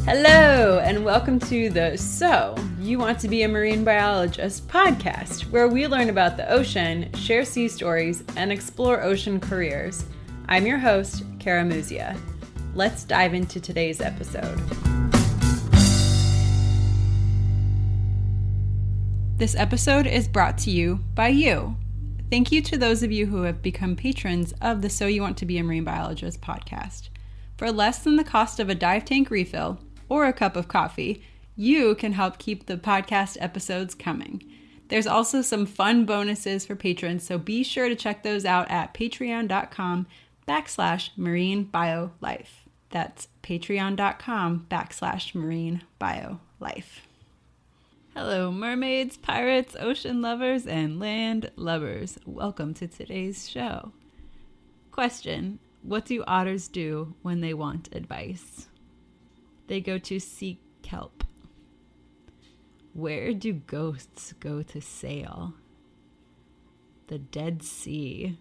Hello, and welcome to the So You Want to Be a Marine Biologist podcast, where we learn about the ocean, share sea stories, and explore ocean careers. I'm your host, Kara Muzia. Let's dive into today's episode. This episode is brought to you by you. Thank you to those of you who have become patrons of the So You Want to Be a Marine Biologist podcast. For less than the cost of a dive tank refill or a cup of coffee, you can help keep the podcast episodes coming. There's also some fun bonuses for patrons, so be sure to check those out at patreon.com/marinebiolife. That's patreon.com/marinebiolife. Hello, mermaids, pirates, ocean lovers, and land lovers. Welcome to today's show. Question: what do otters do when they want advice? They go to seek kelp. Where do ghosts go to sail? The Dead Sea.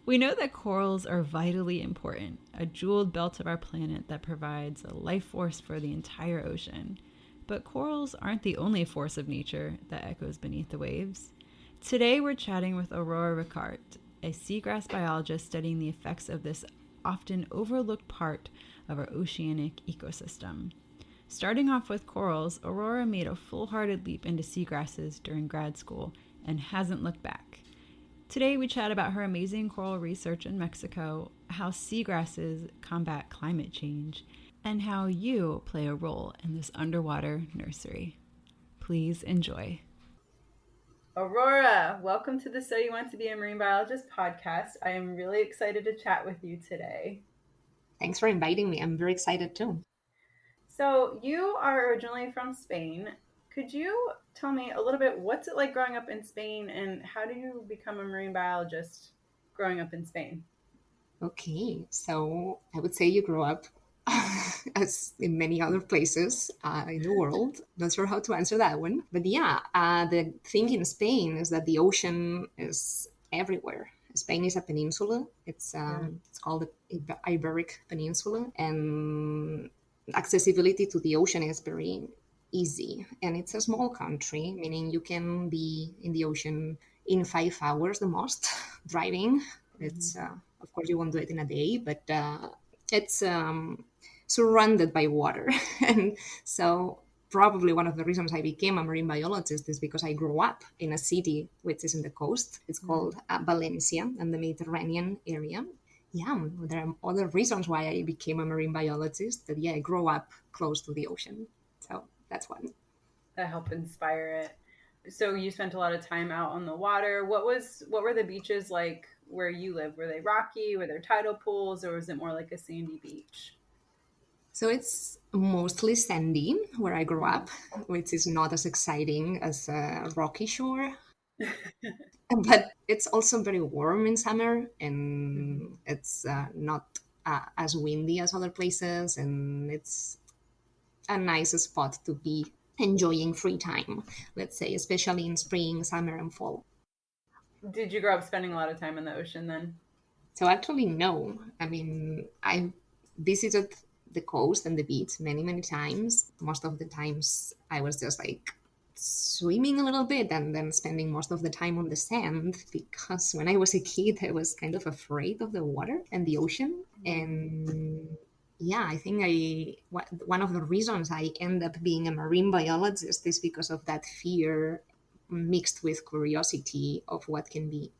We know that corals are vitally important, a jeweled belt of our planet that provides a life force for the entire ocean. But corals aren't the only force of nature that echoes beneath the waves. Today we're chatting with Aurora Ricart, a seagrass biologist studying the effects of this often overlooked part of our oceanic ecosystem. Starting off with corals, Aurora made a full-hearted leap into seagrasses during grad school and hasn't looked back. Today we chat about her amazing coral research in Mexico, how seagrasses combat climate change, and how you play a role in this underwater nursery. Please enjoy. Aurora, welcome to the So You Want to Be a Marine Biologist podcast. I am really excited to chat with you today. Thanks for inviting me. I'm very excited too. So you are originally from Spain. Could you tell me a little bit, what's it like growing up in Spain, and how do you become a marine biologist growing up in Spain? Okay, so I would say you grew up as in many other places in the world. Not sure how to answer that one. But yeah, the thing in Spain is that the ocean is everywhere. Spain is a peninsula. It's called the Iberic Peninsula, and accessibility to the ocean is very easy. And it's a small country, meaning you can be in the ocean in 5 hours the most driving. It's of course you won't do it in a day, but it's surrounded by water. And so probably one of the reasons I became a marine biologist is because I grew up in a city which is in the coast. It's called Valencia in the Mediterranean area. Yeah, there are other reasons why I became a marine biologist, that I grew up close to the ocean. So that's one. That helped inspire it. So you spent a lot of time out on the water. What were the beaches like where you live? Were they rocky? Were there tidal pools, or was it more like a sandy beach? So it's mostly sandy where I grew up, which is not as exciting as a rocky shore. But it's also very warm in summer, and it's not as windy as other places, and it's a nice spot to be enjoying free time, let's say, especially in spring, summer, and fall. Did you grow up spending a lot of time in the ocean then? So actually, no. I mean, I visited the coast and the beach many, many times. Most of the times I was just like swimming a little bit and then spending most of the time on the sand, because when I was a kid, I was kind of afraid of the water and the ocean. And yeah, I think one of the reasons I end up being a marine biologist is because of that fear mixed with curiosity of what can be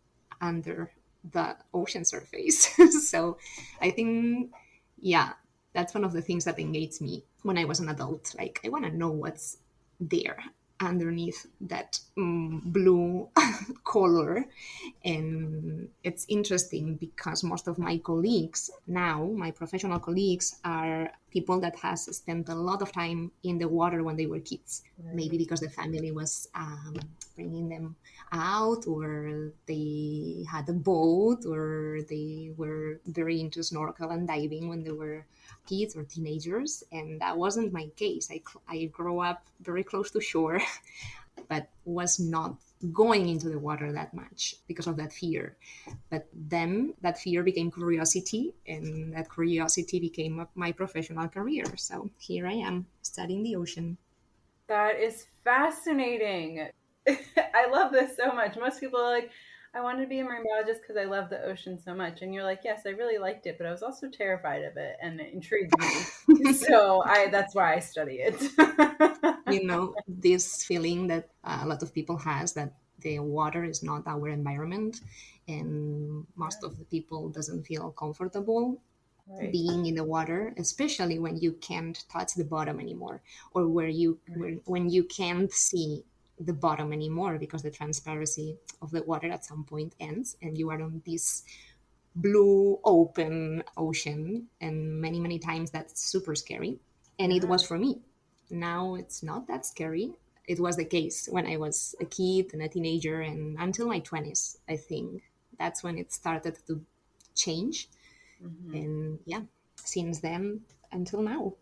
under the ocean surface. So I think, yeah, that's one of the things that engaged me when I was an adult. Like, I want to know what's there underneath that blue color. And it's interesting because most of my colleagues now, my professional colleagues, are people that has spent a lot of time in the water when they were kids. Right. Maybe because the family was bringing them out, or they had a boat, or they were very into snorkel and diving when they were kids or teenagers. And that wasn't my case. I grew up very close to shore, but was not going into the water that much because of that fear. But then that fear became curiosity, and that curiosity became my professional career. So here I am studying the ocean. That is fascinating. I love this so much. Most people are like, I wanted to be a marine biologist because I love the ocean so much. And you're like, yes, I really liked it, but I was also terrified of it and it intrigued me. So that's why I study it. You know, this feeling that a lot of people has, that the water is not our environment, and most of the people doesn't feel comfortable Right. being in the water, especially when you can't touch the bottom anymore, or when you can't see the bottom anymore because the transparency of the water at some point ends and you are on this blue open ocean. And many times that's super scary, and it Yeah. was for me. Now it's not that scary. It was the case when I was a kid and a teenager, and until my 20s, I think that's when it started to change. Mm-hmm. And yeah, since then until now.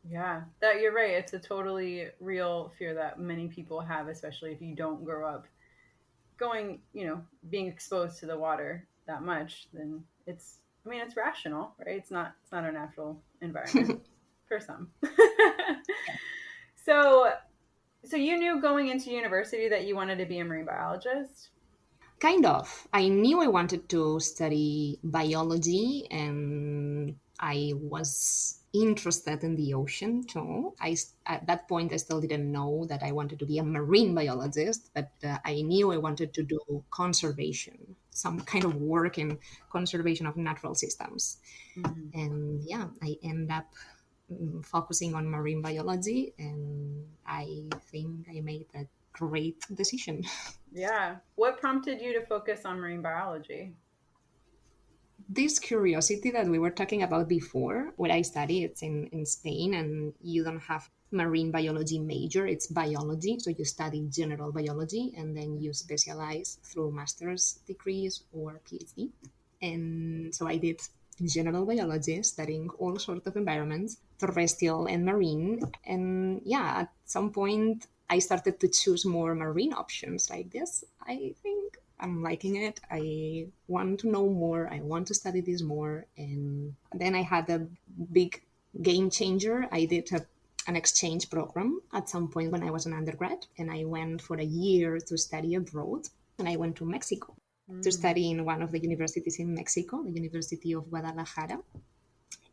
Yeah, that you're right. It's a totally real fear that many people have, especially if you don't grow up going, being exposed to the water that much, then it's rational, right? It's not our natural environment for some. So, so you knew going into university that you wanted to be a marine biologist? Kind of. I knew I wanted to study biology, and I was interested in the ocean too. At that point, I still didn't know that I wanted to be a marine biologist, but I knew I wanted to do conservation, some kind of work in conservation of natural systems. Mm-hmm. And yeah, I end up focusing on marine biology, and I think I made a great decision. Yeah. What prompted you to focus on marine biology? This curiosity that we were talking about before, where I study, it's in Spain, and you don't have marine biology major, it's biology. So you study general biology and then you specialize through master's degrees or PhD. And so I did general biology, studying all sorts of environments, terrestrial and marine. And yeah, at some point, I started to choose more marine options like this. I think I'm liking it. I want to know more. I want to study this more. And then I had a big game changer. I did an exchange program at some point when I was an undergrad, and I went for a year to study abroad. And I went to Mexico to Mm. study in one of the universities in Mexico, the University of Guadalajara.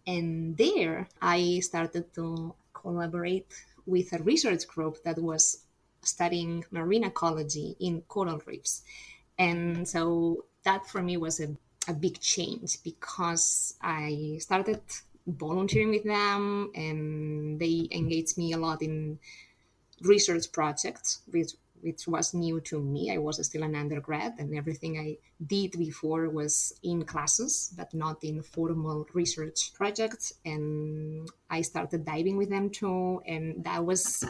And there I started to collaborate with a research group that was studying marine ecology in coral reefs. And so that for me was a big change, because I started volunteering with them and they engaged me a lot in research projects, which was new to me. I was still an undergrad, and everything I did before was in classes, but not in formal research projects. And I started diving with them too, and that was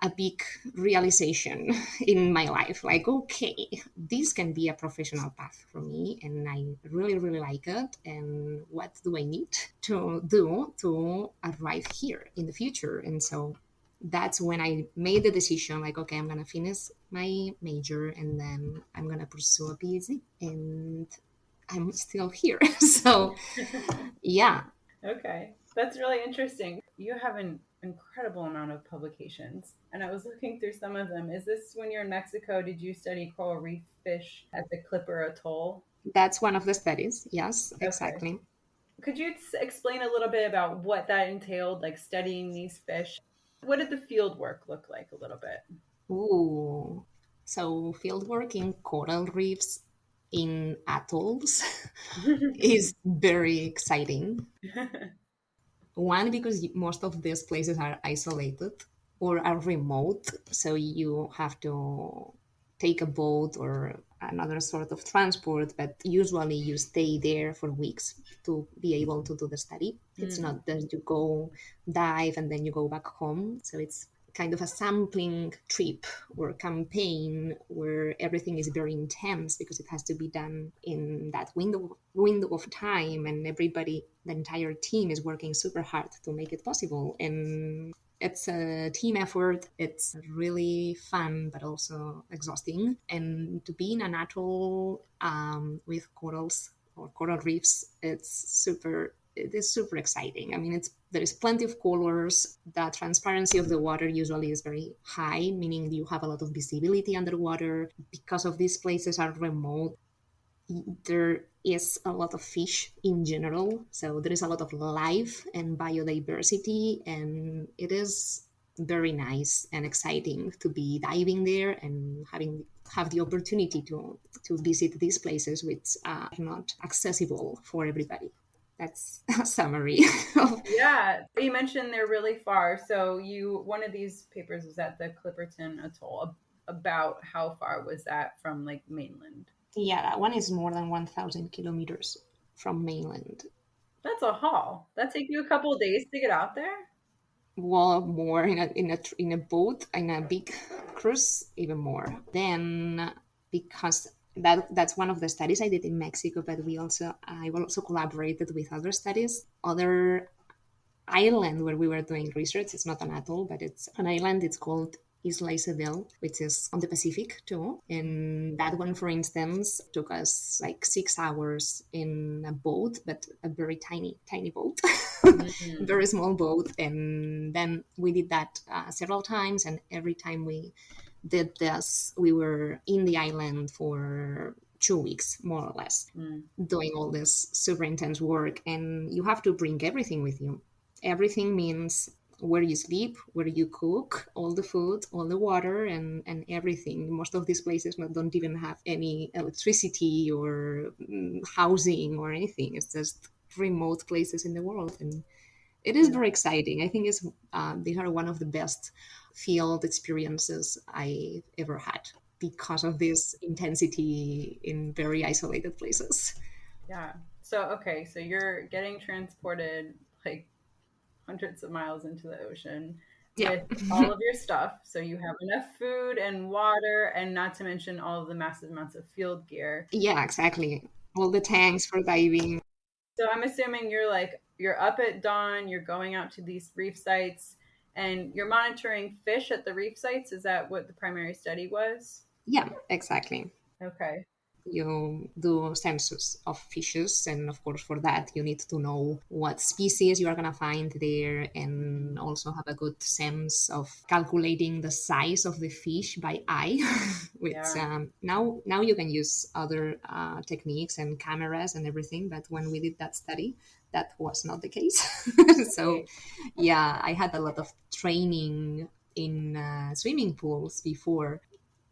a big realization in my life. Like, okay, this can be a professional path for me, and I really like it. And what do I need to do to arrive here in the future? And so that's when I made the decision, like, okay, I'm gonna finish my major and then I'm gonna pursue a PhD. And I'm still here. So yeah. Okay, that's really interesting. You have an incredible amount of publications, and I was looking through some of them. Is this when you're in Mexico? Did you study coral reef fish at the Clipper Atoll? That's one of the studies. Yes, Okay. exactly. Could you explain a little bit about what that entailed, like studying these fish? What did the field work look like a little bit? Ooh. So fieldwork in coral reefs in atolls is very exciting. One, because most of these places are isolated or are remote, so you have to take a boat or another sort of transport, but usually you stay there for weeks to be able to do the study. It's Mm. not that you go dive and then you go back home. So it's kind of a sampling trip or campaign where everything is very intense because it has to be done in that window of time, and everybody, the entire team, is working super hard to make it possible. And It's a team effort. It's really fun, but also exhausting. And to be in an atoll with corals or coral reefs, it is super exciting. I mean, there is plenty of colors. The transparency of the water usually is very high, meaning you have a lot of visibility underwater. Because of these places are remote, there is a lot of fish in general, so there is a lot of life and biodiversity, and it is very nice and exciting to be diving there and have the opportunity to visit these places which are not accessible for everybody. That's a summary of. Yeah, you mentioned they're really far. So one of these papers was at the Clipperton Atoll. About how far was that from like mainland? Yeah, that one is more than 1,000 kilometers from mainland. That's a haul. That take you a couple of days to get out there? Well, more in a boat, in a big cruise, even more. Then, because that's one of the studies I did in Mexico, but I also collaborated with other studies, other island where we were doing research. It's not an atoll, but it's an island. It's called Isla Isabel, which is on the Pacific too. And that one, for instance, took us like 6 hours in a boat, but a very tiny, tiny boat, Mm. very small boat. And then we did that several times. And every time we did this, we were in the island for 2 weeks, more or less, Mm. doing all this super intense work. And you have to bring everything with you. Everything means where you sleep, where you cook, all the food, all the water, and everything. Most of these places don't even have any electricity or housing or anything. It's just remote places in the world. And it is Yeah. very exciting. I think these are one of the best field experiences I ever had because of this intensity in very isolated places. Yeah. So, okay, so you're getting transported like hundreds of miles into the ocean Yeah. with all of your stuff. So you have enough food and water, and not to mention all of the massive amounts of field gear. Yeah, exactly. All the tanks for diving. So I'm assuming you're up at dawn, you're going out to these reef sites, and you're monitoring fish at the reef sites. Is that what the primary study was? Yeah, exactly. Okay. You do census of fishes, and of course, for that, you need to know what species you are going to find there and also have a good sense of calculating the size of the fish by eye, which Yeah. now you can use other techniques and cameras and everything. But when we did that study, that was not the case. So, Right. yeah, I had a lot of training in swimming pools before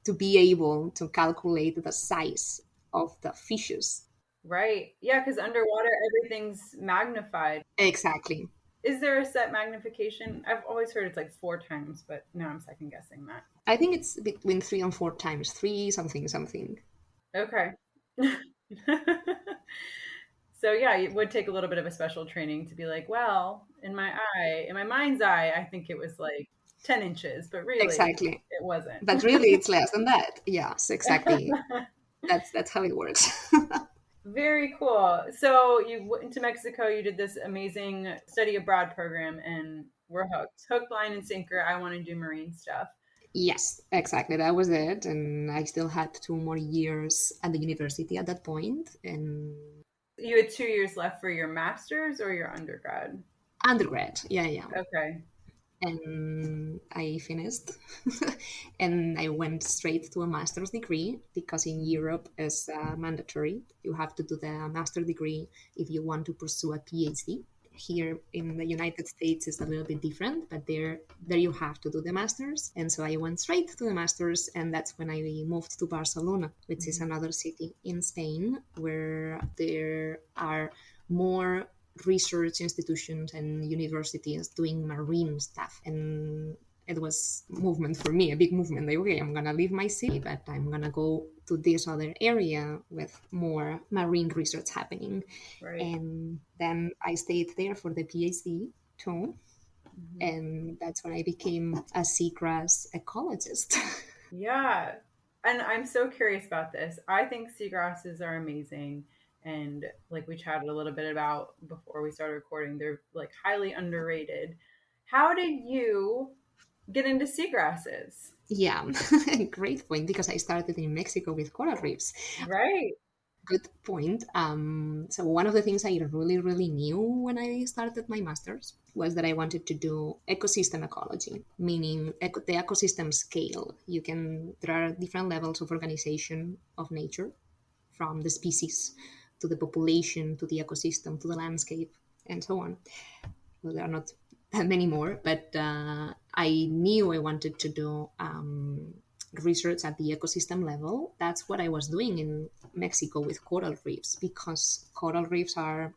to be able to calculate the size of the fishes. Right. Yeah, because underwater everything's magnified. Exactly. Is there a set magnification? I've always heard it's like 4 times, but now I'm second guessing that. I think it's between 3 and 4 times, three something something. Okay. So yeah, it would take a little bit of a special training to be like, well, in my mind's eye, I think it was like 10 inches, but really Exactly. it wasn't. But really, it's less than that. Yes, exactly. That's how it works. Very cool. So you went to Mexico, you did this amazing study abroad program, and we're hooked. Hook, line, and sinker. I want to do marine stuff. Yes, exactly. That was it. And I still had 2 more years at the university at that point, and You had 2 years left for your master's or your undergrad. undergrad. Yeah, yeah. Okay. And I finished and I went straight to a master's degree because in Europe it's mandatory. You have to do the master degree if you want to pursue a PhD. Here in the United States is a little bit different, but there you have to do the masters. And so I went straight to the masters, and that's when I moved to Barcelona, which is Mhm. another city in Spain where there are more research institutions and universities doing marine stuff. And it was movement for me, a big movement. Like, okay, I'm gonna leave my city, but I'm gonna go to this other area with more marine research happening. Right. And then I stayed there for the PhD too. Mhm. And that's when I became a seagrass ecologist. Yeah. And I'm so curious about this. I think seagrasses are amazing. And like we chatted a little bit about before we started recording, they're like highly underrated. How did you get into seagrasses? Yeah, great point, because I started in Mexico with coral reefs. Right. Good point. So one of the things I really, really knew when I started my master's was that I wanted to do ecosystem ecology, meaning the ecosystem scale. There are different levels of organization of nature, from the species to the population to the ecosystem to the landscape and so on. Well, there are not that many more, but I knew I wanted to do research at the ecosystem level. That's what I was doing in Mexico with coral reefs, because corals are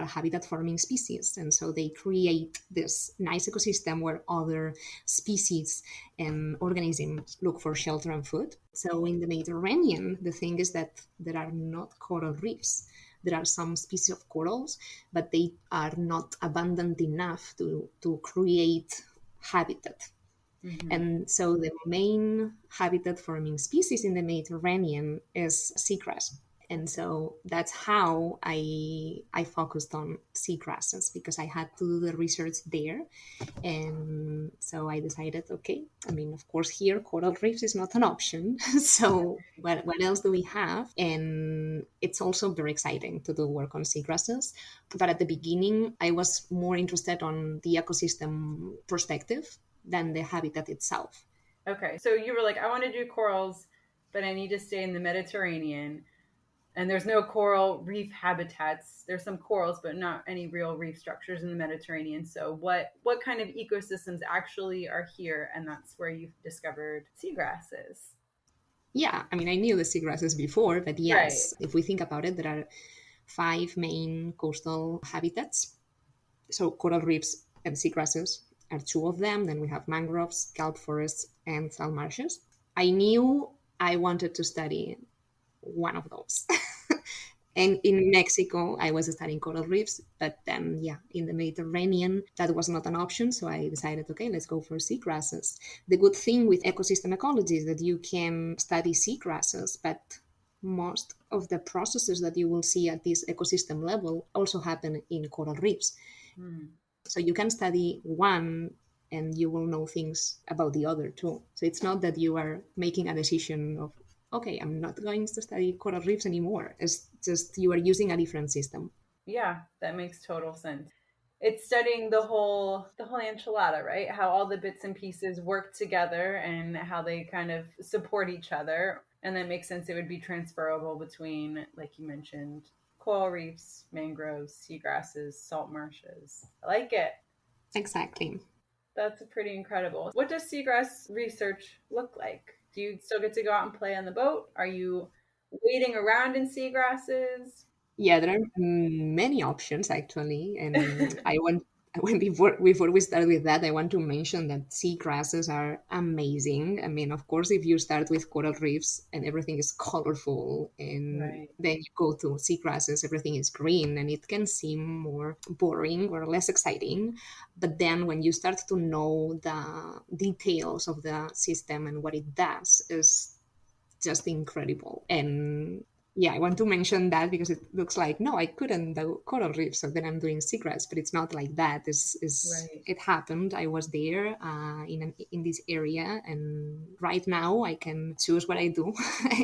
habitat forming species, and so they create this nice ecosystem where other species and organisms look for shelter and food. So in the Mediterranean, the thing is that there are not coral reefs. There are some species of corals, but they are not abundant enough to create habitat. Mm-hmm. And so the main habitat forming species in the Mediterranean is seagrass. And so that's how I focused on seagrasses, because I had to do the research there. And so I decided, okay, I mean, of course, here coral reefs is not an option. So what else do we have? And it's also very exciting to do work on seagrasses. But at the beginning, I was more interested on the ecosystem perspective than the habitat itself. Okay, so you were like, I want to do corals, but I need to stay in the Mediterranean. And there's no coral reef habitats. There's some corals, but not any real reef structures in the Mediterranean. So what kind of ecosystems actually are here? And that's where you've discovered seagrasses. Yeah, I mean, I knew the seagrasses before, but Right. yes, if we think about it, there are 5 main coastal habitats. So coral reefs and seagrasses are 2 of them. Then we have mangroves, kelp forests, and salt marshes. I knew I wanted to study one of those. And in Mexico, I was studying coral reefs, but then, yeah, in the Mediterranean, that was not an option. So I decided, okay, let's go for seagrasses. The good thing with ecosystem ecology is that you can study seagrasses, but most of the processes that you will see at this ecosystem level also happen in coral reefs. So you can study one and you will know things about the other too. So it's not that you are making a decision of, okay, I'm not going to study coral reefs anymore. It's just you are using a different system. Yeah, that makes total sense. It's studying the whole enchilada, right? How all the bits and pieces work together and how they kind of support each other. And that makes sense. It would be transferable between, like you mentioned, coral reefs, mangroves, seagrasses, salt marshes. I like it. Exactly. That's pretty incredible. What does seagrass research look like? Do you still get to go out and play on the boat? Are you wading around in seagrasses? Yeah, there are many options actually, and I want when before we start with that, I want to mention that seagrasses are amazing. I mean, of course, if you start with coral reefs and everything is colorful, and Right. then you go to seagrasses, everything is green, and it can seem more boring or less exciting. But then when you start to know the details of the system and what it does, is just incredible. And yeah, I want to mention that because it looks like, no, I couldn't do coral reef, so then I'm doing seagrass, but it's not like that. Right. It happened. I was there in this area, and right now I can choose what I do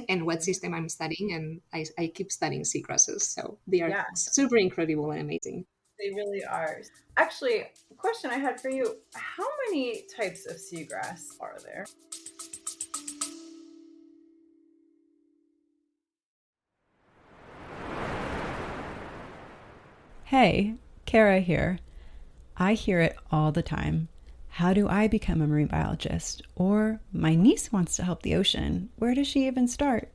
and what system I'm studying, and I keep studying seagrasses. So they are Yeah, super incredible and amazing. they really are. Actually, a question I had for you, how many types of seagrass are there? Hey, Kara here. I hear it all the time. How do I become a marine biologist? Or my niece wants to help the ocean. Where does she even start?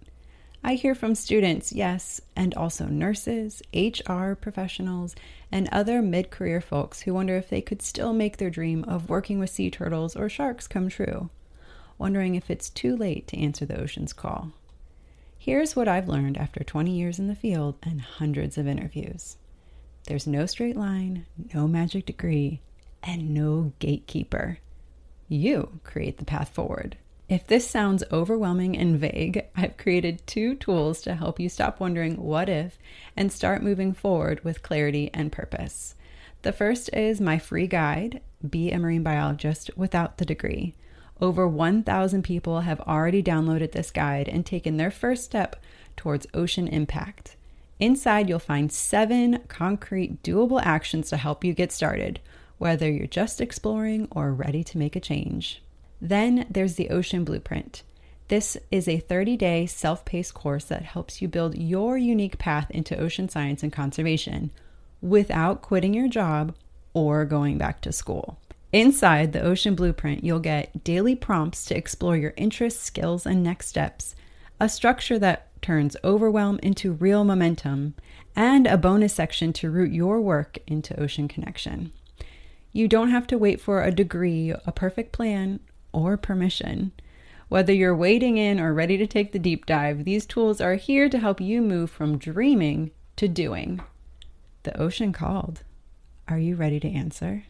I hear from students, yes, and also nurses, HR professionals, and other mid career folks who wonder if they could still make their dream of working with sea turtles or sharks come true, wondering if it's too late to answer the ocean's call. Here's what I've learned after 20 years in the field and hundreds of interviews. There's no straight line, no magic degree, and no gatekeeper. You create the path forward. If this sounds overwhelming and vague, I've created 2 tools to help you stop wondering what if and start moving forward with clarity and purpose. The first is my free guide, Be a Marine Biologist without the degree. Over 1,000 people have already downloaded this guide and taken their first step towards ocean impact. Inside, you'll find 7 concrete, doable actions to help you get started, whether you're just exploring or ready to make a change. Then there's the Ocean Blueprint. This is a 30-day self-paced course that helps you build your unique path into ocean science and conservation without quitting your job or going back to school. Inside the Ocean Blueprint, you'll get daily prompts to explore your interests, skills, and next steps, a structure that turns overwhelm into real momentum, and a bonus section to root your work into ocean connection. You don't have to wait for a degree, a perfect plan, or permission. Whether you're wading in or ready to take the deep dive, these tools are here to help you move from dreaming to doing. The ocean called. Are you ready to answer?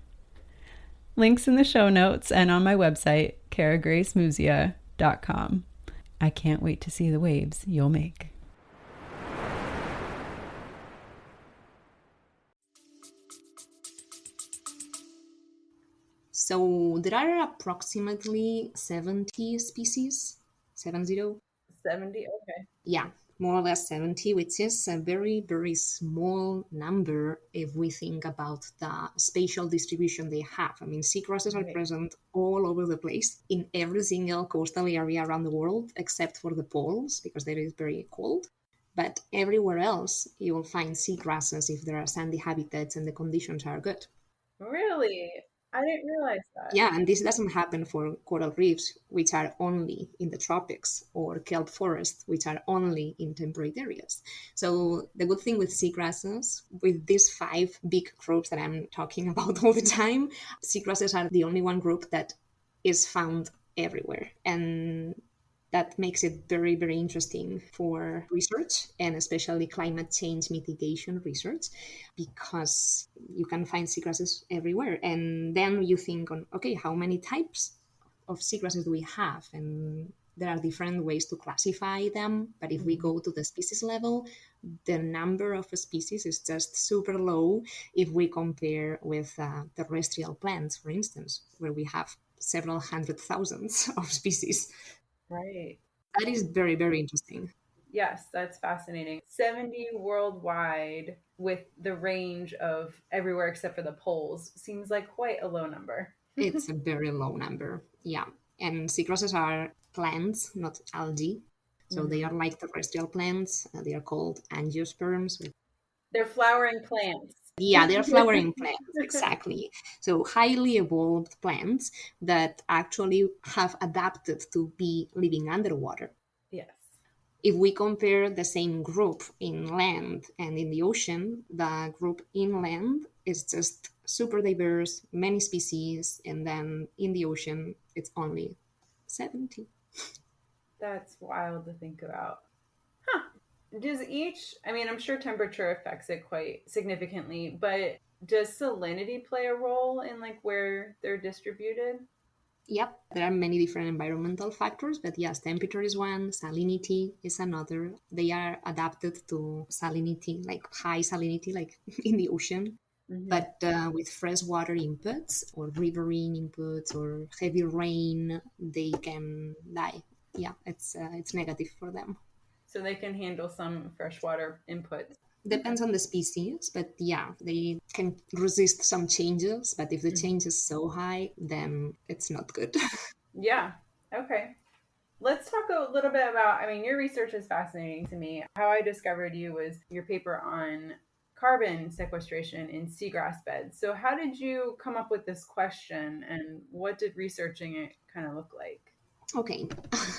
Links in the show notes and on my website, karagracemuzia.com. I can't wait to see the waves you'll make. So there are approximately 70 species, 70. 70, okay. Yeah, more or less 70, which is a very, very small number if we think about the spatial distribution they have. I mean, seagrasses are present all over the place in every single coastal area around the world, except for the poles, because there is very cold. But everywhere else, you will find seagrasses if there are sandy habitats and the conditions are good. Really? I didn't realize that. Yeah, and this doesn't happen for coral reefs, which are only in the tropics, or kelp forests, which are only in temperate areas. So the good thing with seagrasses, with these 5 big groups that I'm talking about all the time, seagrasses are the only one group that is found everywhere. And that makes it very, very interesting for research, and especially climate change mitigation research, because you can find seagrasses everywhere. And then you think on, okay, how many types of seagrasses do we have? And there are different ways to classify them. But if we go to the species level, the number of species is just super low if we compare with terrestrial plants, for instance, where we have several hundred thousands of species. Right. That is very, very interesting. Yes, that's fascinating. 70 worldwide with the range of everywhere except for the poles seems like quite a low number. It's a very low number. Yeah. And seagrasses are plants, not algae. So they are like terrestrial plants. They are called angiosperms. They're flowering plants. Yeah, they're flowering plants, exactly. So highly evolved plants that actually have adapted to be living underwater. Yes. If we compare the same group in land and in the ocean, the group inland is just super diverse, many species, and then in the ocean, it's only 70. That's wild to think about. Huh. Does each, I mean, I'm sure temperature affects it quite significantly, but does salinity play a role in like where they're distributed? Yep, there are many different environmental factors, but yes, temperature is one, salinity is another. They are adapted to salinity, like high salinity, like in the ocean. Mm-hmm. But with freshwater inputs or riverine inputs or heavy rain, they can die. Yeah, it's negative for them. So they can handle some freshwater inputs. Depends on the species, but yeah, they can resist some changes. But if the change is so high, then it's not good. Yeah. Okay. Let's talk a little bit about, I mean, your research is fascinating to me. How I discovered you was your paper on carbon sequestration in seagrass beds. So how did you come up with this question, and what did researching it kind of look like? Okay,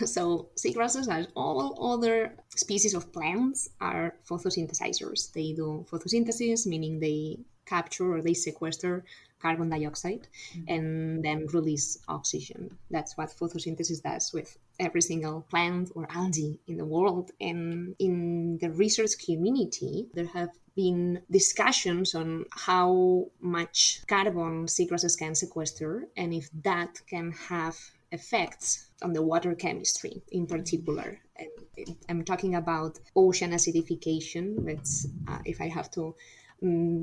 so seagrasses, as all other species of plants, are photosynthesizers. They do photosynthesis, meaning they capture or they sequester carbon dioxide and then release oxygen. That's what photosynthesis does with every single plant or algae in the world. And in the research community, there have been discussions on how much carbon seagrasses can sequester and if that can have effects on the water chemistry in particular. And I'm talking about ocean acidification. That's if I have to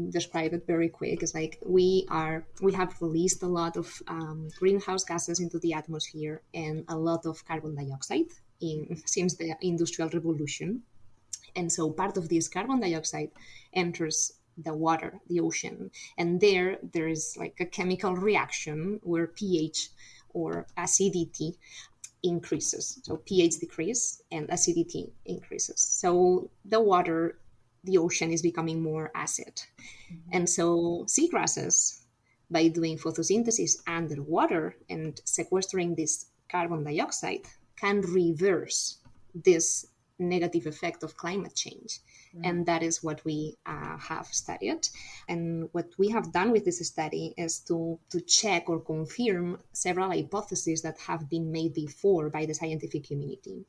describe it very quick. It's like we have released a lot of greenhouse gases into the atmosphere and a lot of carbon dioxide since the Industrial Revolution. And so part of this carbon dioxide enters the water, the ocean, and there is like a chemical reaction where pH or acidity increases. So pH decrease and acidity increases. So the water, the ocean is becoming more acid. And so seagrasses, by doing photosynthesis underwater and sequestering this carbon dioxide, can reverse this negative effect of climate change. And that is what we have studied. And what we have done with this study is to check or confirm several hypotheses that have been made before by the scientific community.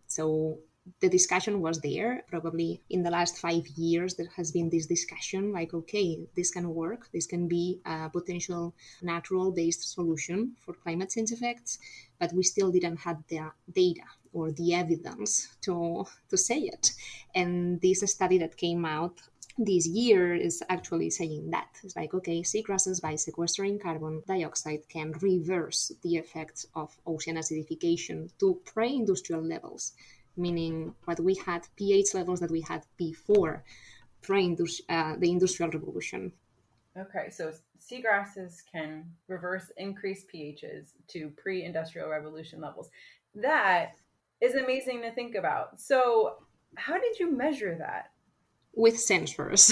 So the discussion was there. Probably in the last 5 years, there has been this discussion like, okay, this can work. This can be a potential natural-based solution for climate change effects, but we still didn't have the data or the evidence to say it. And this study that came out this year is actually saying that. It's like, okay, seagrasses, by sequestering carbon dioxide, can reverse the effects of ocean acidification to pre-industrial levels, meaning what we had, pH levels that we had before the Industrial Revolution. Okay, so seagrasses can reverse increased pHs to pre-industrial revolution levels. That is amazing to think about. So how did you measure that? With sensors.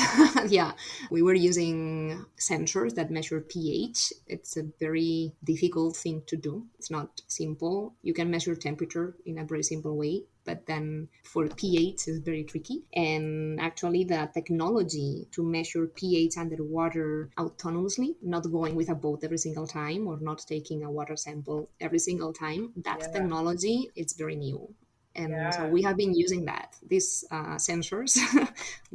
Yeah, we were using sensors that measure pH. It's a very difficult thing to do. It's not simple. You can measure temperature in a very simple way, but then for pH it's very tricky. And actually the technology to measure pH underwater autonomously, not going with a boat every single time or not taking a water sample every single time, that technology, it's very new. And so we have been using these sensors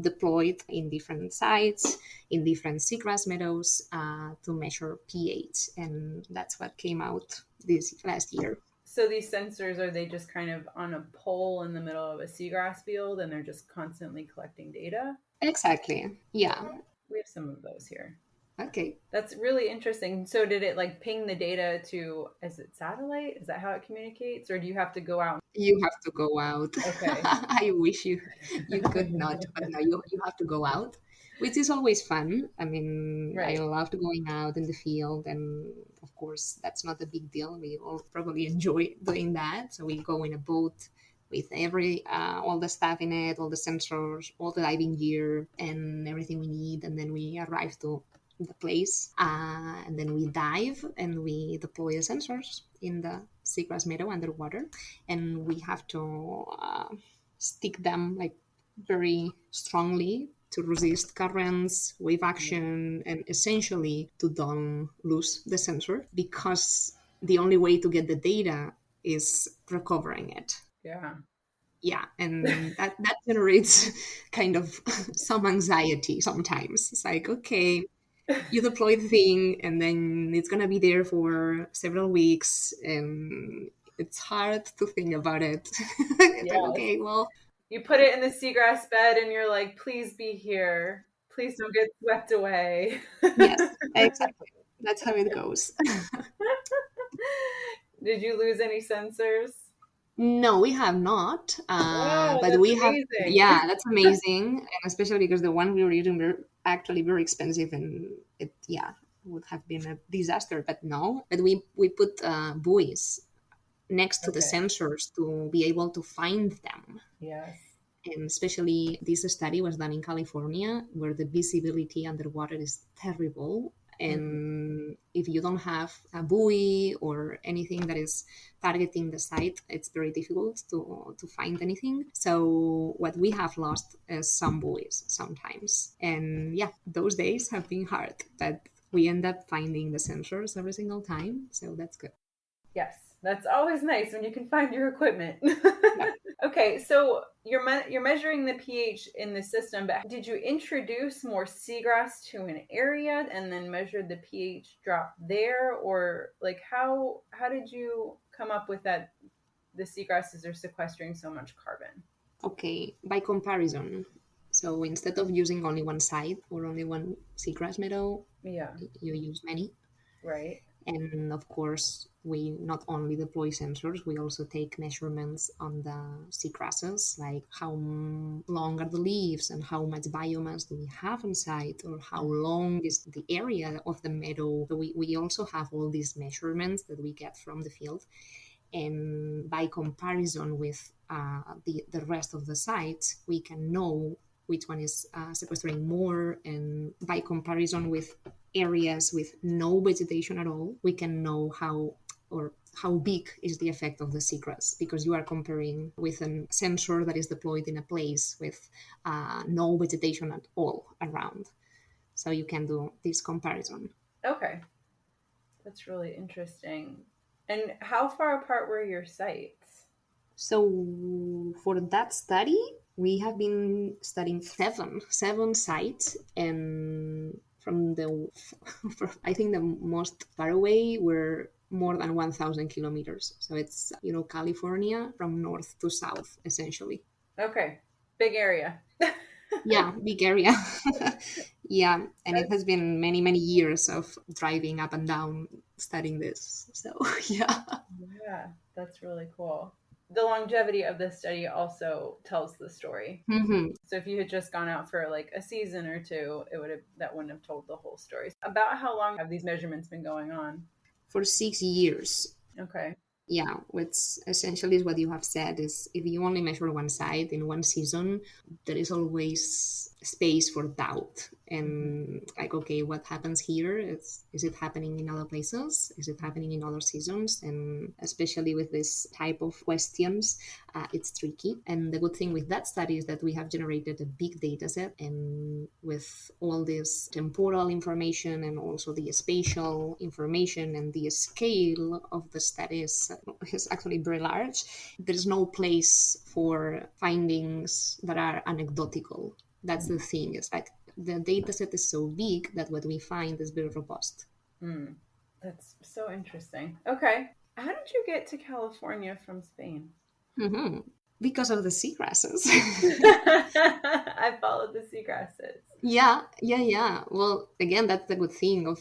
deployed in different sites, in different seagrass meadows to measure pH. And that's what came out this last year. So these sensors, are they just kind of on a pole in the middle of a seagrass field and they're just constantly collecting data? Exactly. Yeah. We have some of those here. Okay. That's really interesting. So did it like ping the data to, is it satellite? Is that how it communicates? Or do you have to go out? You have to go out. Okay. I wish you could not, but no, you have to go out, which is always fun. I mean, I loved going out in the field, and of course, that's not a big deal. We all probably enjoy doing that. So we go in a boat with all the stuff in it, all the sensors, all the diving gear, and everything we need, and then we arrive to the place, and then we dive and we deploy the sensors in the seagrass meadow underwater, and we have to stick them like very strongly to resist currents, wave action, and essentially to don't lose the sensor, because the only way to get the data is recovering it. Yeah, and that generates kind of some anxiety sometimes. It's like, okay, you deploy the thing and then it's going to be there for several weeks and it's hard to think about it. It's like, okay, well, you put it in the seagrass bed and you're like, please be here, please don't get swept away. Yes, exactly, that's how it goes. Did you lose any sensors? No, we have not, but we have. Yeah, that's amazing, and especially because the one we were using were actually very expensive, and it would have been a disaster. But no, but we put buoys next to the sensors to be able to find them. Yes. And especially this study was done in California, where the visibility underwater is terrible. And if you don't have a buoy or anything that is targeting the site, it's very difficult to find anything. So what we have lost is some buoys sometimes. And yeah, those days have been hard, but we end up finding the sensors every single time. So that's good. Yes, that's always nice when you can find your equipment. Okay, so you're measuring the pH in the system, but did you introduce more seagrass to an area and then measure the pH drop there? Or like how did you come up with that the seagrasses are sequestering so much carbon? Okay, by comparison. So instead of using only one site or only one seagrass meadow, Yeah. you use many. Right. And of course, we not only deploy sensors, we also take measurements on the seagrasses, like how long are the leaves and how much biomass do we have on site, or how long is the area of the meadow. So we also have all these measurements that we get from the field. And by comparison with the rest of the sites, we can know which one is sequestering more. And by comparison with areas with no vegetation at all, we can know how big is the effect of the seagrass, because you are comparing with a sensor that is deployed in a place with no vegetation at all around. So you can do this comparison. Okay. That's really interesting. And how far apart were your sites? So for that study, we have been studying seven sites, and from the I think the most far away were more than 1,000 kilometers. So it's California from north to south essentially. Okay. Big area. Yeah, big area. Yeah, and it That's, has been many years of driving up and down studying this. So yeah. yeah, that's really cool. The longevity of this study also tells the story. Mhm. So if you had just gone out for like a season or two, that wouldn't have told the whole story. About how long have these measurements been going on? For 6 years. Okay. Yeah, which essentially is what you have said, is if you only measure one side in one season, there is always space for doubt. And like, okay, what happens here? Is it happening in other places? Is it happening in other seasons? And especially with this type of questions, it's tricky. And the good thing with that study is that we have generated a big data set, and with all this temporal information and also the spatial information, and the scale of the studies is actually very large. There's no place for findings that are anecdotal. That's the thing. It's like the data set is so big that what we find is very robust. Mm, that's so interesting. Okay. How did you get to California from Spain? Hmm. Because of the seagrasses. I followed the seagrasses. Yeah. Well, again, that's the good thing of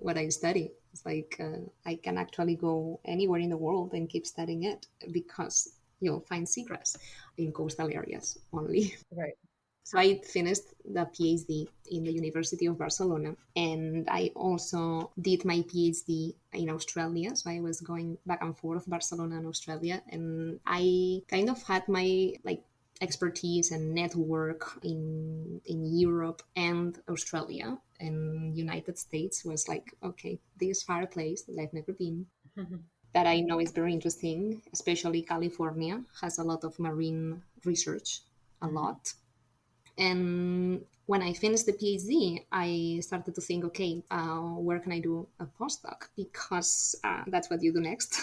what I study. It's like I can actually go anywhere in the world and keep studying it, because you'll find seagrass in coastal areas only. Right. So I finished the PhD in the University of Barcelona, and I also did my PhD in Australia. So I was going back and forth Barcelona and Australia, and I kind of had my expertise and network in Europe and Australia. And United States was like, okay, this far place that I've never been, that I know is very interesting, especially California has a lot of marine research, a lot. And when I finished the PhD, I started to think, okay, where can I do a postdoc? Because that's what you do next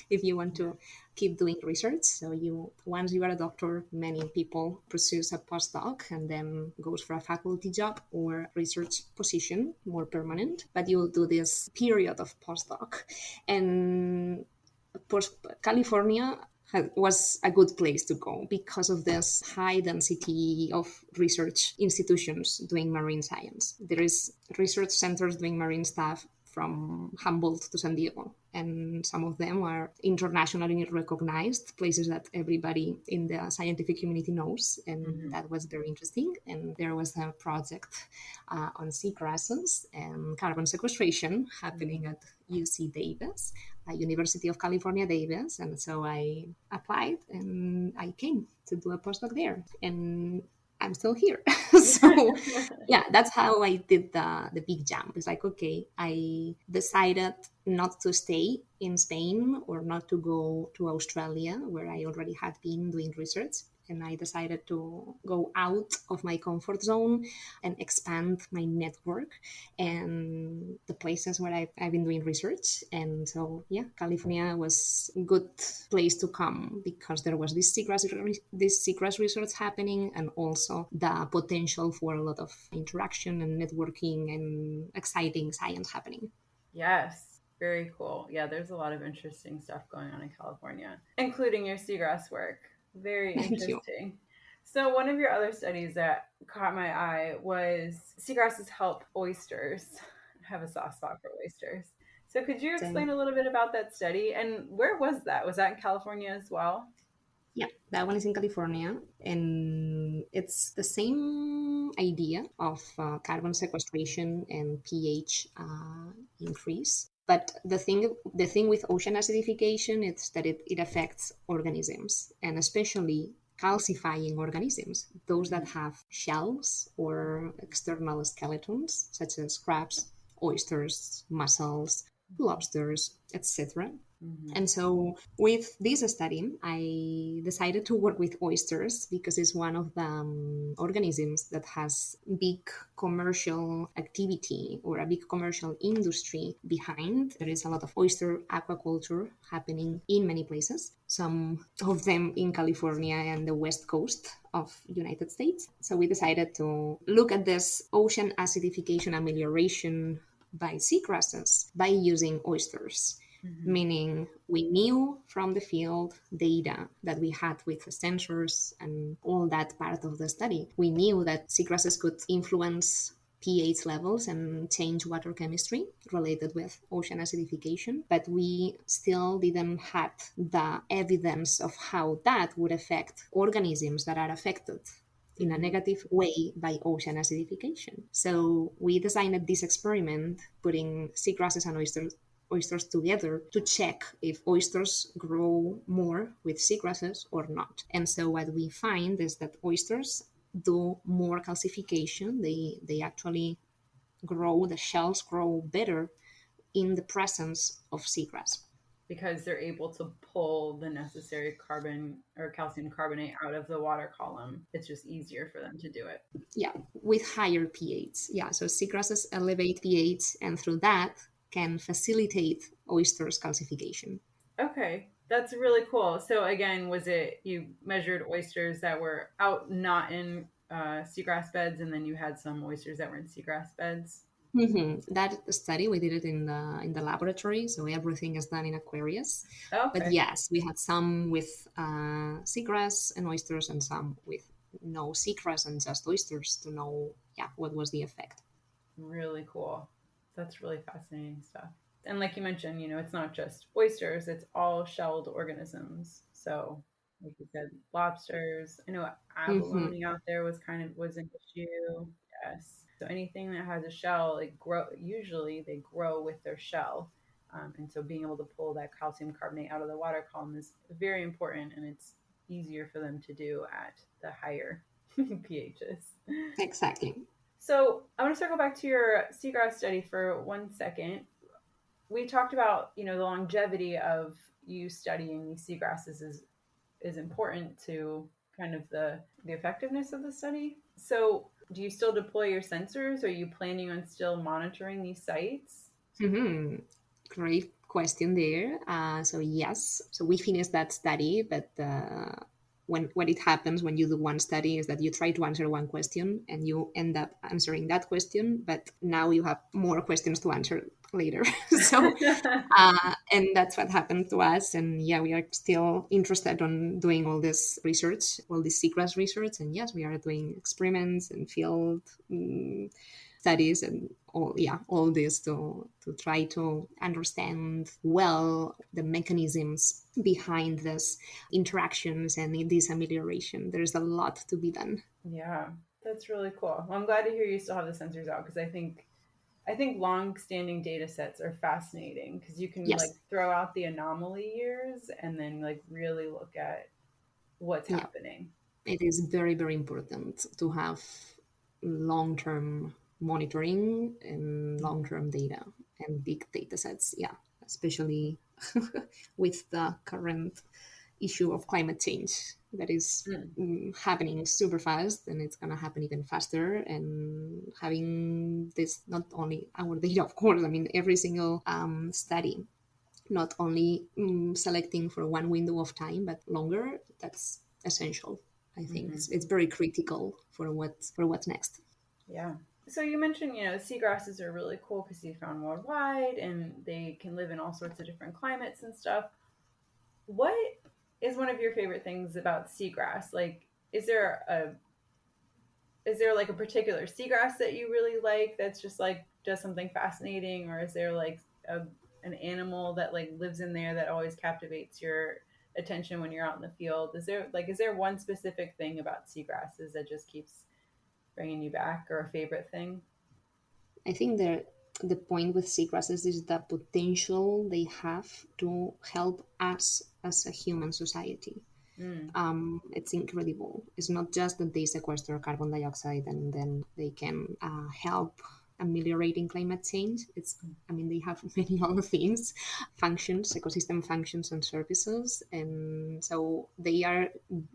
if you want to keep doing research. So once you are a doctor, many people pursues a postdoc and then goes for a faculty job or research position, more permanent. But you'll do this period of postdoc, and California was a good place to go because of this high density of research institutions doing marine science. There is research centers doing marine stuff from Humboldt to San Diego, and some of them are internationally recognized places that everybody in the scientific community knows, and that was very interesting. And there was a project on seagrasses and carbon sequestration happening at UC Davis, University of California, Davis. And so I applied and I came to do a postdoc there. And I'm still here. So yeah, that's how I did the big jump. It's like, okay, I decided not to stay in Spain or not to go to Australia, where I already had been doing research. And I decided to go out of my comfort zone and expand my network and the places where I've been doing research. And so, yeah, California was a good place to come because there was this seagrass research happening, and also the potential for a lot of interaction and networking and exciting science happening. Yes, very cool. Yeah, there's a lot of interesting stuff going on in California, including your seagrass work. Very Thank you. interesting. So one of your other studies that caught my eye was seagrasses help oysters. I have a soft spot for oysters. So could you explain Same. a little bit about that study and where was that? Was that in California as well? Yeah, that one is in California, and it's the same idea of carbon sequestration and pH increase. But the thing with ocean acidification is that it affects organisms, and especially calcifying organisms, those that have shells or external skeletons, such as crabs, oysters, mussels, lobsters, etc. Mm-hmm. And so, with this study, I decided to work with oysters because it's one of the organisms that has big commercial activity or a big commercial industry behind. There is a lot of oyster aquaculture happening in many places, some of them in California and the west coast of United States. So we decided to look at this ocean acidification amelioration by seagrasses by using oysters, Mm-hmm. meaning we knew from the field data that we had with the sensors and all that part of the study. We knew that seagrasses could influence pH levels and change water chemistry related with ocean acidification, but we still didn't have the evidence of how that would affect organisms that are affected in a Mm-hmm. negative way by ocean acidification. So we designed this experiment putting seagrasses and oysters together to check if oysters grow more with seagrasses or not. And so what we find is that oysters do more calcification. They actually grow, the shells grow better in the presence of seagrass. Because they're able to pull the necessary carbon or calcium carbonate out of the water column. It's just easier for them to do it. Yeah, with higher pH. Yeah, so seagrasses elevate pH and through that can facilitate oysters calcification. Okay, that's really cool. So again, was it you measured oysters that were out not in seagrass beds, and then you had some oysters that were in seagrass beds? That study we did it in the laboratory, so everything is done in aquarius. But Okay, yes, we had some with seagrass and oysters, and some with no seagrass and just oysters to know, yeah, what was the effect. really cool. That's really fascinating stuff. And like you mentioned, it's not just oysters; it's all shelled organisms. So, like you said, lobsters. I know hmm abalone out there was an issue. Yes. So anything that has a shell, it grow. Usually, they grow with their shell, and so being able to pull that calcium carbonate out of the water column is very important, and it's easier for them to do at the higher pHs. Exactly. So I want to circle back to your seagrass study for 1 second. We talked about, the longevity of you studying these seagrasses is important to kind of the effectiveness of the study. So do you still deploy your sensors? Are you planning on still monitoring these sites? hmm Great question there. So yes, so we finished that study, but when it happens when you do one study is that you try to answer one question and you end up answering that question, but now you have more questions to answer later. So and that's what happened to us. And yeah, we are still interested on doing all this research, all this seagrass research. And yes, we are doing experiments and field studies and all this to try to understand well the mechanisms behind this interactions and this amelioration. There's a lot to be done. Yeah, that's really cool. Well, I'm glad to hear you still have the sensors out because I think long-standing data sets are fascinating because you can like Yes. throw out the anomaly years and then like really look at what's Yeah. happening. It is very, very important to have long term monitoring and long Mhm. term data and big data sets. Yeah, especially with the current issue of climate change that is Mm. happening super fast, and it's going to happen even faster. And having this, not only our data, of course, I mean, every single study, not only selecting for one window of time but longer, that's essential. I think Hmm. it's very critical for what's next. Yeah. So you mentioned, seagrasses are really cool because they're found worldwide and they can live in all sorts of different climates and stuff. What is one of your favorite things about seagrass? Like, is there a like a particular seagrass that you really like that's just like does something fascinating, or is there like an animal that like lives in there that always captivates your attention when you're out in the field? Is there one specific thing about seagrasses that just keeps bringing you back, or a favorite thing? I think the point with seagrasses is the potential they have to help us as a human society. Mm. It's incredible. It's not just that they sequester carbon dioxide and then they can help ameliorating climate change. I mean, they have many other things, functions, ecosystem functions and services. And so they are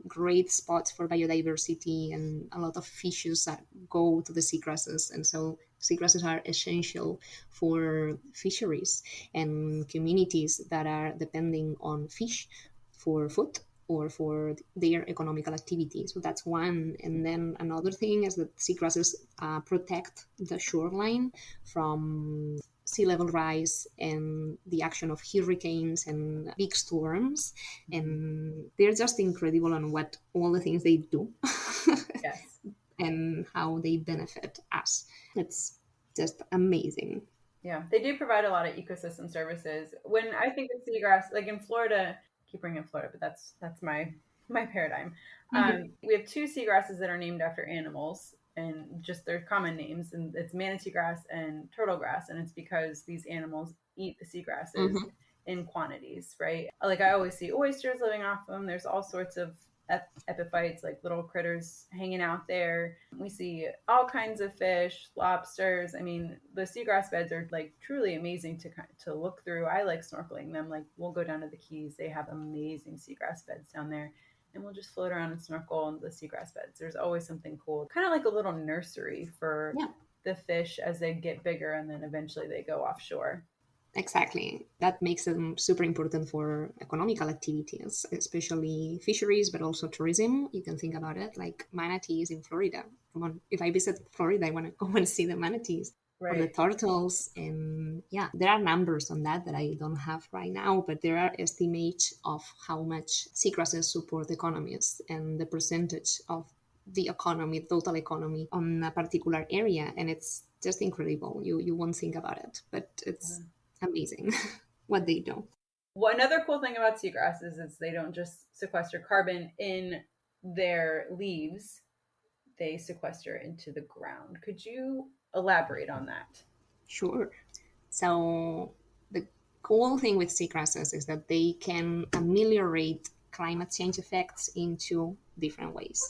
great spots for biodiversity and a lot of fishes that go to the seagrasses. And so seagrasses are essential for fisheries and communities that are depending on fish for food or for their economical activity. So that's one. And then another thing is that seagrasses protect the shoreline from sea level rise and the action of hurricanes and big storms. And they're just incredible on what all the things they do Yes. and how they benefit us. It's just amazing. Yeah, they do provide a lot of ecosystem services. When I think of seagrass, like in Florida, I keep bringing up Florida, but that's my paradigm. We have two seagrasses that are named after animals, and just their common names, and it's manatee grass and turtle grass, and it's because these animals eat the seagrasses Mm-hmm. in quantities, right? Like I always see oysters living off them. There's all sorts of epiphytes, like little critters hanging out there. We see all kinds of fish, lobsters. I mean, the seagrass beds are like truly amazing to look through. I like snorkeling them. Like we'll go down to the Keys. They have amazing seagrass beds down there. And we'll just float around and snorkel in the seagrass beds. There's always something cool, kind of like a little nursery for Yeah. the fish as they get bigger and then eventually they go offshore. Exactly. That makes them super important for economical activities, especially fisheries, but also tourism. You can think about it like manatees in Florida. Come on, if I visit Florida, I want to go and see the manatees or the Right. turtles. And yeah, there are numbers on that that I don't have right now, but there are estimates of how much seagrasses support economies and the percentage of the economy, total economy on a particular area. And it's just incredible. You won't think about it, but it's amazing what they do. Well, another cool thing about seagrasses is they don't just sequester carbon in their leaves, they sequester into the ground. Could you elaborate on that? Sure. So the cool thing with seagrasses is that they can ameliorate climate change effects in two different ways.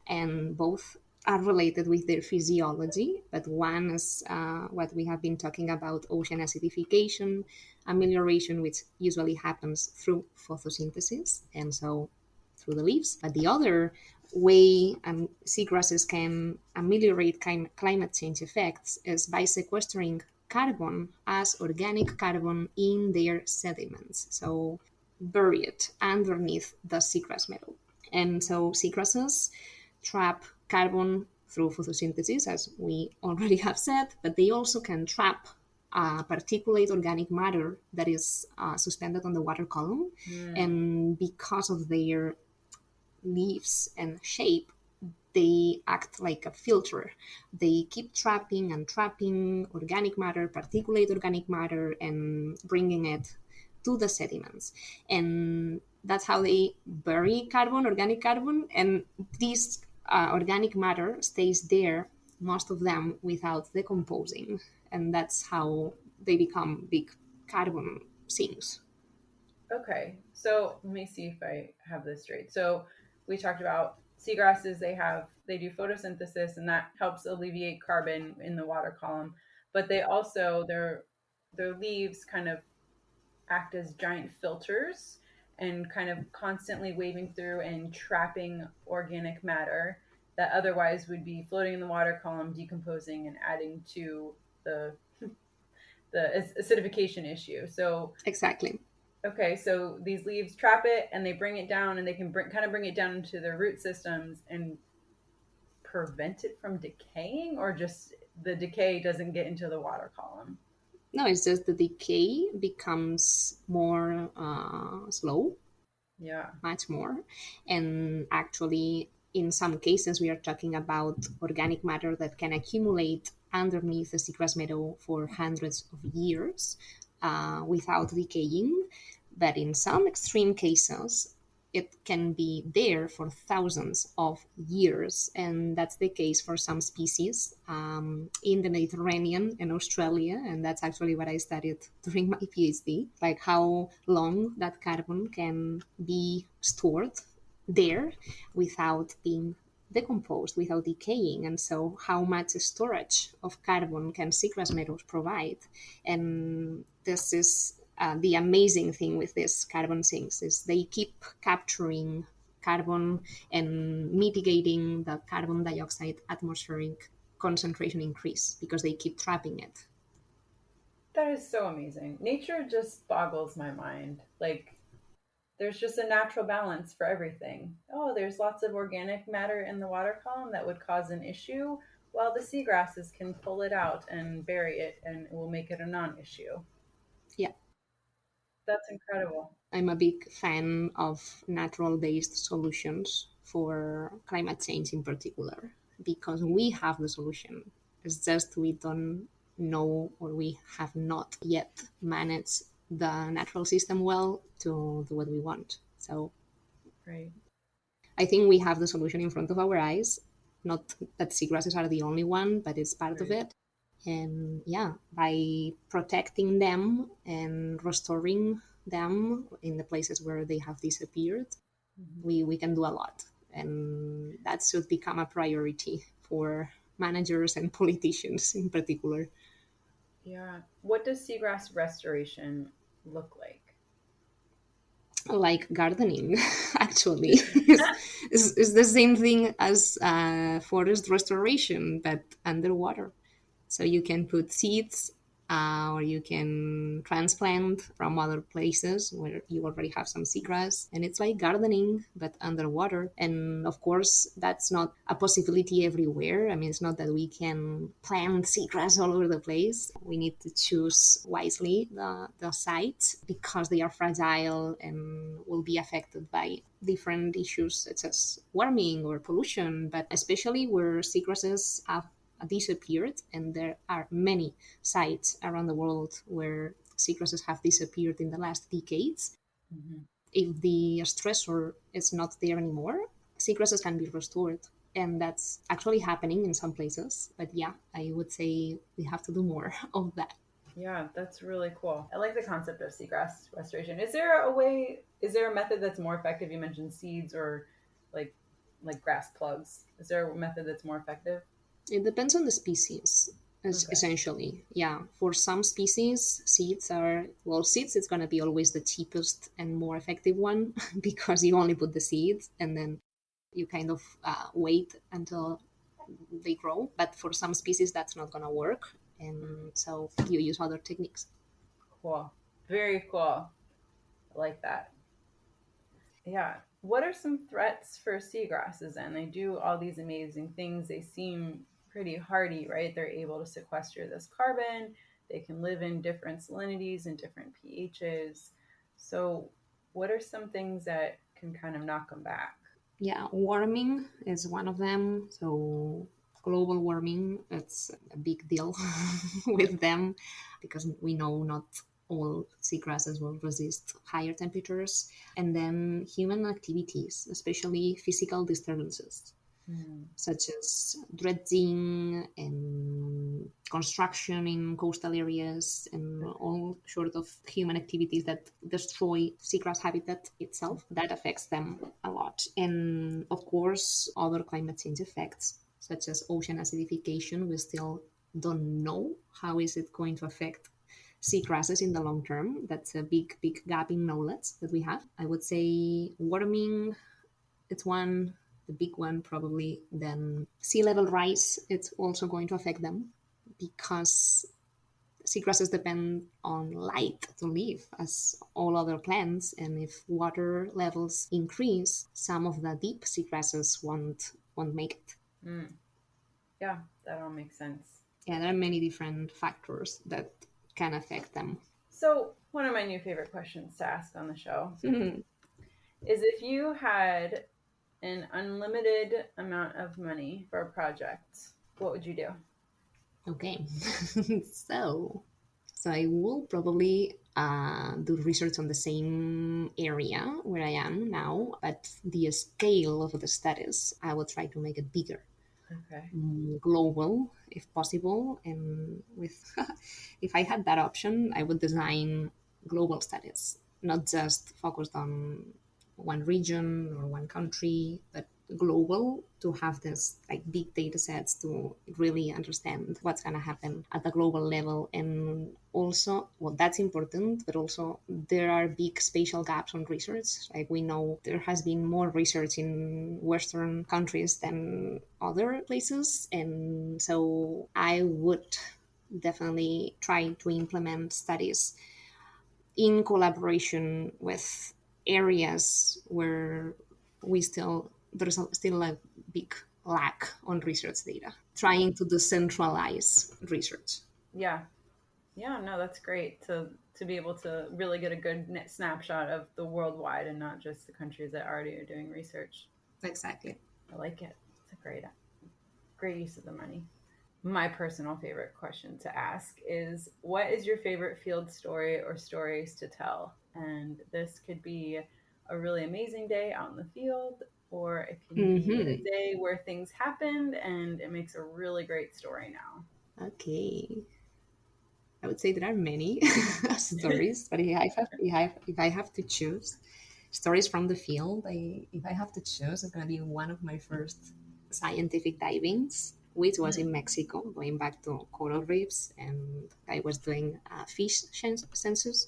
And both are related with their physiology, but one is what we have been talking about, ocean acidification, amelioration, which usually happens through photosynthesis, and so through the leaves. But the other way seagrasses can ameliorate climate change effects is by sequestering carbon as organic carbon in their sediments. So bury it underneath the seagrass meadow. And so seagrasses trap carbon through photosynthesis, as we already have said, but they also can trap particulate organic matter that is suspended on the water column. Mm, And because of their leaves and shape, they act like a filter. They keep trapping and trapping organic matter, particulate organic matter, and bringing it to the sediments. And that's how they bury carbon, organic carbon, and this organic matter stays there, most of them without decomposing. And that's how they become big carbon sinks. okay. So let me see if I have this straight. So we talked about seagrasses, they do photosynthesis and that helps alleviate carbon in the water column. But they also their leaves kind of act as giant filters and kind of constantly waving through and trapping organic matter that otherwise would be floating in the water column, decomposing and adding to the acidification issue. So Exactly. okay, so these leaves trap it and they bring it down and they can kind of bring it down into their root systems and prevent it from decaying, or just the decay doesn't get into the water column. No, it's just the decay becomes more slow, Yeah. much more. And actually, In some cases, we are talking about organic matter that can accumulate underneath the seagrass meadow for hundreds of years without decaying. But in some extreme cases, it can be there for thousands of years. And that's the case for some species in the Mediterranean and Australia. And that's actually what I studied during my PhD, like how long that carbon can be stored there without being decomposed, without decaying. And so how much storage of carbon can seagrass meadows provide? And this is the amazing thing with these carbon sinks is they keep capturing carbon and mitigating the carbon dioxide atmospheric concentration increase because they keep trapping it. That is so amazing. Nature just boggles my mind. Like, there's just a natural balance for everything. Oh, there's lots of organic matter in the water column that would cause an issue, while the seagrasses can pull it out and bury it and it will make it a non issue. Yeah. That's incredible. I'm a big fan of natural based solutions for climate change in particular because we have the solution. It's just we don't know or we have not yet managed the natural system well to do what we want. So Right. I think we have the solution in front of our eyes. Not that seagrasses are the only one, but it's part of Right. it. And yeah, by protecting them and restoring them in the places where they have disappeared, we can do a lot. And that should become a priority for managers and politicians in particular. Yeah. What does seagrass restoration look like? Like gardening, actually. It's the same thing as forest restoration, but underwater. So you can put seeds or you can transplant from other places where you already have some seagrass. And it's like gardening, but underwater. And of course, that's not a possibility everywhere. I mean, it's not that we can plant seagrass all over the place. We need to choose wisely the sites because they are fragile and will be affected by different issues such as warming or pollution, but especially where seagrasses have disappeared, and there are many sites around the world where seagrasses have disappeared in the last decades. Mm-hmm. If the stressor is not there anymore, seagrasses can be restored. And that's actually happening in some places. But yeah, I would say we have to do more of that. Yeah, that's really cool. I like the concept of seagrass restoration. Is there a way, is there a method that's more effective? You mentioned seeds or like like grass plugs. Is there a method that's more effective? It depends on the species, Okay. essentially. Yeah, for some species, seeds are, well, seeds is going to be always the cheapest and more effective one because you only put the seeds and then you kind of wait until they grow. But for some species, that's not going to work. And so you use other techniques. Cool. Very cool. I like that. Yeah. What are some threats for seagrasses? And they do all these amazing things. They seem pretty hardy, right? They're able to sequester this carbon. They can live in different salinities and different pHs. So, what are some things that can kind of knock them back? Yeah, warming is one of them. So global warming, it's a big deal with them because we know not all seagrasses will resist higher temperatures. And then human activities, especially physical disturbances Mm. such as dredging and construction in coastal areas and all sort of human activities that destroy seagrass habitat itself. That affects them a lot. And of course, other climate change effects, such as ocean acidification. We still don't know how is it going to affect seagrasses in the long term. That's a big gap in knowledge that we have. I would say warming, it's one, the big one probably. Then sea level rise, it's also going to affect them because seagrasses depend on light to live as all other plants. And if water levels increase, some of the deep seagrasses won't make it. Mm. Yeah, that all makes sense. Yeah, there are many different factors that can affect them. So, one of my new favorite questions to ask on the show Mhm. is if you had an unlimited amount of money for a project, what would you do? Okay. so so I will probably do research on the same area where I am now, but the scale of the studies, I will try to make it bigger, Okay. global if possible. And with, if I had that option, I would design global studies, not just focused on one region or one country, but global, to have this like big data sets to really understand what's going to happen at the global level. And also, well, that's important, but also there are big spatial gaps on research. Like we know there has been more research in Western countries than other places. And so I would definitely try to implement studies in collaboration with areas where there's still a big lack on research data, trying to decentralize research. Yeah. Yeah, no, that's great to be able to really get a good snapshot of the worldwide and not just the countries that already are doing research. Exactly. I like it. It's a great use of the money. My personal favorite question to ask is, what is your favorite field story or stories to tell? And this could be a really amazing day out in the field, or it can be a Mm-hmm. day where things happened and it makes a really great story now. Okay. I would say there are many stories, but if I have to choose stories from the field, if I have to choose, it's going to be one of my first scientific divings, which was in Mexico, going back to coral reefs, and I was doing fish census.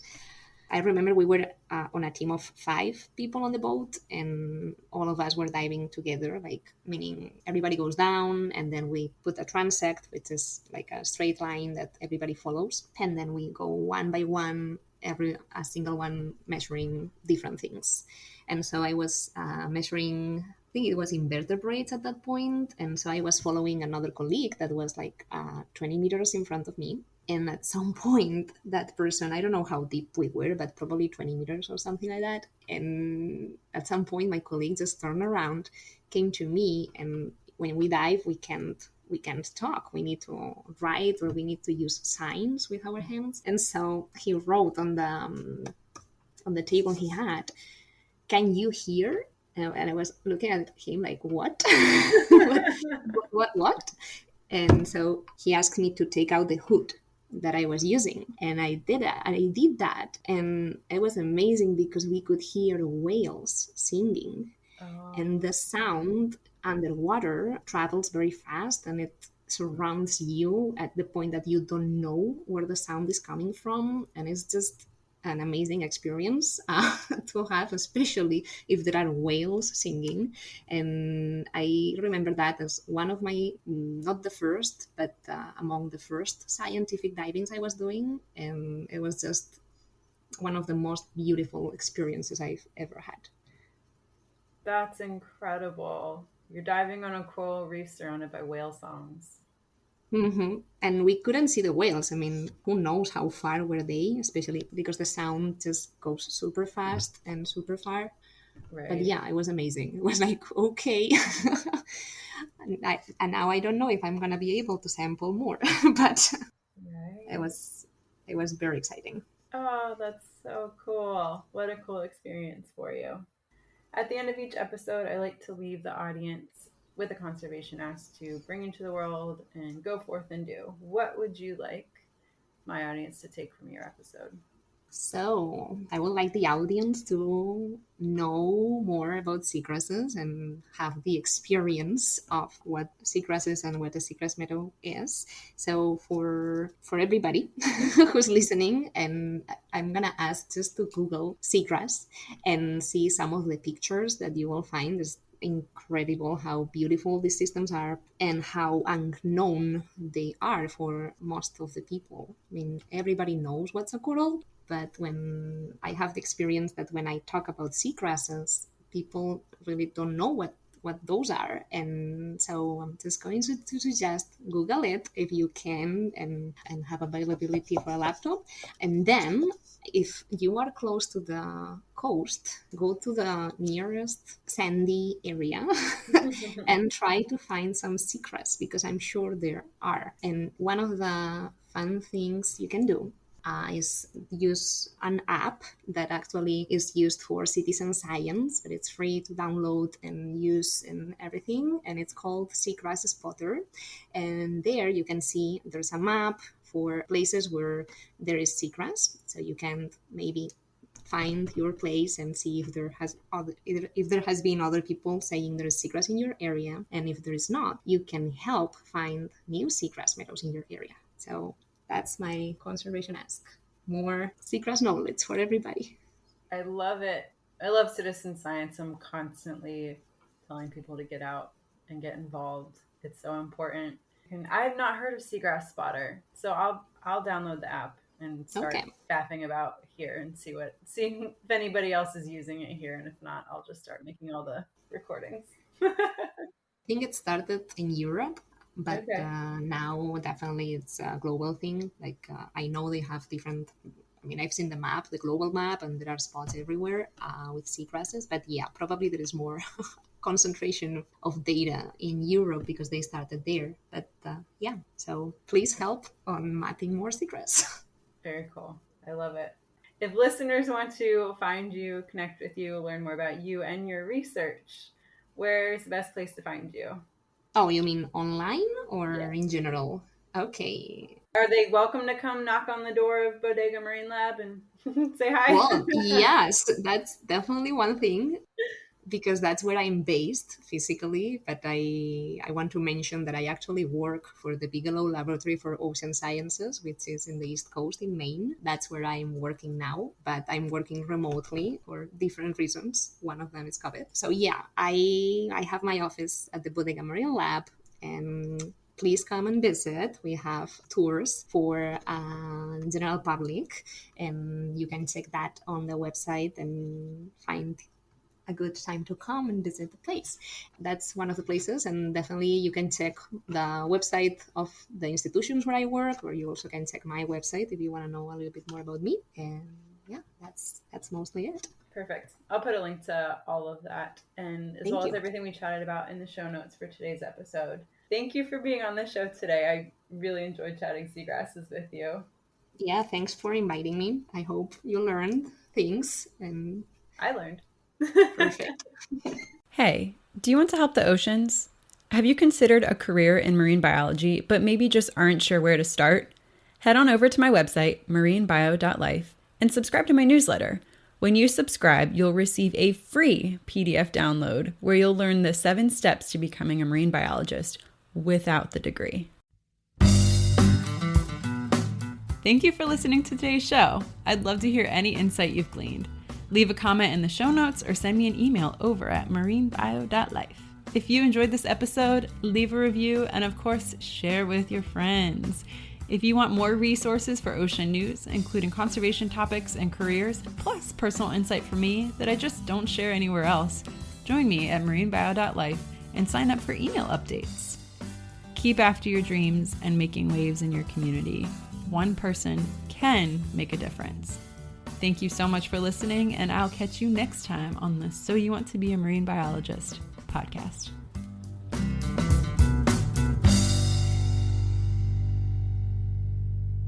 I remember we were on a team of 5 people on the boat, and all of us were diving together, like meaning everybody goes down, and then we put a transect, which is like a straight line that everybody follows, and then we go one by one, every a single one measuring different things. And so I was measuring. I think it was invertebrates at that point, and so I was following another colleague that was like 20 meters in front of me, and at some point, that person, I don't know how deep we were, but probably 20 meters or something like that. And at some point, my colleague just turned around, came to me, and when we dive, we can't talk. We need to write, or we need to use signs with our hands. And so he wrote on the table he had, "Can you hear?" And I was looking at him like, "What? What?" And so he asked me to take out the hood that I was using, and I did that. And I did that, and it was amazing because we could hear whales singing, Oh, and the sound underwater travels very fast, and it surrounds you at the point that you don't know where the sound is coming from, and it's just an amazing experience to have, especially if there are whales singing. And I remember that as one of my, not the first, but among the first scientific divings I was doing, and it was just one of the most beautiful experiences I've ever had. that's incredible. You're diving on a coral reef surrounded by whale songs. And we couldn't see the whales. I mean, who knows how far were they, especially because the sound just goes super fast and super far. But Right. yeah, it was amazing. It was like, okay. And now I don't know if I'm going to be able to sample more, but it Right. was it was very exciting. Oh, that's so cool. What a cool experience for you. At the end of each episode, I like to leave the audience with a conservation ask to bring into the world and go forth and do. What would you like my audience to take from your episode? So I would like the audience to know more about seagrasses and have the experience of what seagrasses and what a seagrass meadow is. So for everybody who's listening, and I'm gonna ask just to Google seagrass and see some of the pictures that you will find. It's incredible how beautiful these systems are and how unknown they are for most of the people. I mean, everybody knows what's a coral, but when I have the experience that when I talk about seagrasses, people really don't know what those are. And so I'm just going to suggest Google it if you can and have availability for a laptop. And then if you are close to the coast, go to the nearest sandy area and try to find some seagrass, because I'm sure there are. And one of the fun things you can do is use an app that actually is used for citizen science, but it's free to download and use and everything. And it's called Seagrass Spotter. And there you can see there's a map for places where there is seagrass. So you can maybe find your place and see if there has been other people saying there is seagrass in your area. And if there is not, you can help find new seagrass meadows in your area. So that's my conservation ask. More seagrass knowledge for everybody. I love it. I love citizen science. I'm constantly telling people to get out and get involved. It's so important. And I have not heard of Seagrass Spotter, so I'll download the app and start faffing about here and see if anybody else is using it here, and if not, I'll just start making all the recordings. I think it started in Europe. But now definitely it's a global thing. Like I know they have different, I've seen the map, the global map, and there are spots everywhere with seagrasses. But yeah, probably there is more concentration of data in Europe because they started there. But so please help on mapping more seagrass. Very cool. I love it. If listeners want to find you, connect with you, learn more about you and your research, where's the best place to find you? Oh, you mean online or in general? Okay. Are they welcome to come knock on the door of Bodega Marine Lab and say hi? Well, yes, that's definitely one thing, because that's where I'm based physically. But I want to mention that I actually work for the Bigelow Laboratory for Ocean Sciences, which is in the East Coast in Maine. That's where I'm working now, but I'm working remotely for different reasons. One of them is COVID. So yeah, I have my office at the Bodega Marine Lab, and please come and visit. We have tours for general public, and you can check that on the website and find a good time to come and visit the place. That's one of the places, and definitely you can check the website of the institutions where I work, or you also can check my website if you want to know a little bit more about me. And yeah, that's mostly it. Perfect. I'll put a link to all of that, and as well as everything we chatted about in the show notes for today's episode. Thank you for being on the show today. I really enjoyed chatting seagrasses with you. Yeah, thanks for inviting me. I hope you learned things, and I learned. Perfect. Hey, do you want to help the oceans? Have you considered a career in marine biology, but maybe just aren't sure where to start? Head on over to my website, marinebio.life, and subscribe to my newsletter. When you subscribe, you'll receive a free PDF download where you'll learn the 7 steps to becoming a marine biologist without the degree. Thank you for listening to today's show. I'd love to hear any insight you've gleaned. Leave a comment in the show notes or send me an email over at marinebio.life. If you enjoyed this episode, leave a review and of course, share with your friends. If you want more resources for ocean news, including conservation topics and careers, plus personal insight from me that I just don't share anywhere else, join me at marinebio.life and sign up for email updates. Keep after your dreams and making waves in your community. One person can make a difference. Thank you so much for listening, and I'll catch you next time on the So You Want to Be a Marine Biologist podcast.